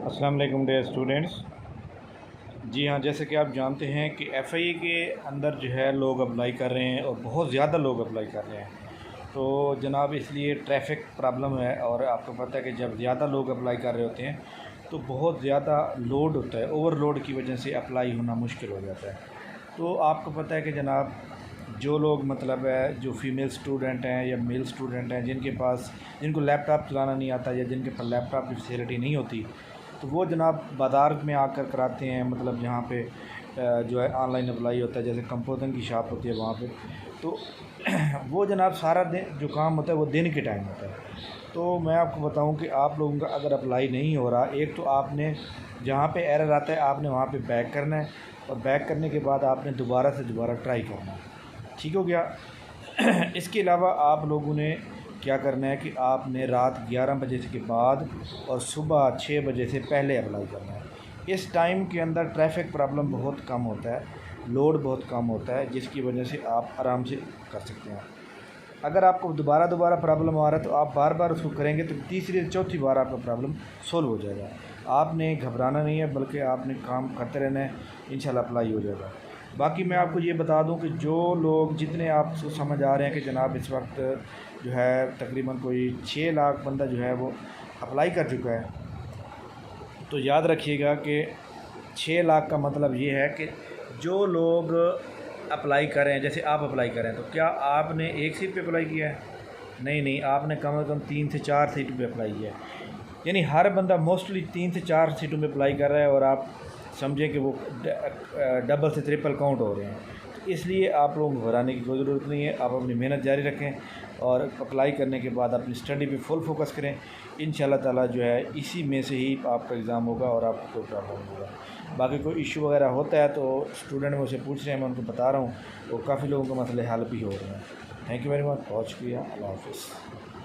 अस्सलाम वालेकुम dear students. जी हाँ, जैसे कि आप जानते हैं कि एफआईए के अंदर जो है लोग अप्लाई कर रहे हैं और बहुत ज़्यादा लोग अप्लाई कर रहे हैं। तो जनाब इसलिए ट्रैफिक प्रॉब्लम है और आपको पता है कि जब ज़्यादा लोग अप्लाई कर रहे होते हैं तो बहुत ज़्यादा लोड होता है, ओवरलोड की वजह से अप्लाई होना मुश्किल हो जाता है। तो आपको पता है कि जनाब जो लोग मतलब है जो फ़ीमेल स्टूडेंट हैं या मेल स्टूडेंट हैं जिनको लैपटॉप चलाना नहीं आता या जिनके पास लैपटॉप की फैसिलिटी नहीं होती, तो वो जनाब बाज़ार में आकर कराते हैं। मतलब जहाँ पे जो है ऑनलाइन अप्लाई होता है, जैसे कंप्यूटर की शॉप होती है वहाँ पे। तो वो जनाब सारा दिन जो काम होता है वो दिन के टाइम होता है। तो मैं आपको बताऊं कि आप लोगों का अगर अप्लाई नहीं हो रहा, एक तो आपने जहाँ पे एरर आता है आपने वहाँ पे बैक करना है और बैक करने के बाद आपने दोबारा से दोबारा ट्राई करना है। ठीक हो गया। इसके अलावा आप लोगों ने क्या करना है कि आपने रात 11 बजे के बाद और सुबह 6 बजे से पहले अप्लाई करना है। इस टाइम के अंदर ट्रैफिक प्रॉब्लम बहुत कम होता है, लोड बहुत कम होता है, जिसकी वजह से आप आराम से कर सकते हैं। अगर आपको दोबारा प्रॉब्लम आ रहा है तो आप बार बार उसको करेंगे तो तीसरी या चौथी बार आपका प्रॉब्लम सोल्व हो जाएगा। आपने घबराना नहीं है, बल्कि आपने काम करते रहना है, इंशाल्लाह अप्लाई हो जाएगा। बाकी मैं आपको ये बता दूं कि जो लोग जितने आपको समझ आ रहे हैं कि जनाब इस वक्त जो है तकरीबन कोई 6 लाख बंदा जो है वो अप्लाई कर चुका है, तो याद रखिएगा कि 6 लाख का मतलब ये है कि जो लोग अप्लाई कर रहे हैं, जैसे आप अप्लाई करें तो क्या आपने एक सीट पे अप्लाई किया है? नहीं, आपने कम से कम 3 से 4 सीट पे अप्लाई किया है। यानी हर बंदा मोस्टली 3 से 4 सीटों में अप्लाई कर रहा है और आप समझें कि वो डबल से ट्रिपल काउंट हो रहे हैं। तो इसलिए आप लोगों को घबराने की कोई ज़रूरत नहीं है। आप अपनी मेहनत जारी रखें और अप्लाई करने के बाद अपनी स्टडी पे फुल फोकस करें। इंशाल्लाह ताला जो है इसी में से ही आपका एग्ज़ाम होगा और आपको कोई प्रॉब्लम नहीं होगा। बाकी कोई इशू वगैरह होता है तो स्टूडेंट मुझसे पूछ रहे हैं, मैं उनको बता रहा हूँ, तो काफ़ी लोगों के मसले हल भी हो रहे हैं। थैंक यू वेरी मच, बहुत शुक्रिया, अल्लाह हाफ़िज़।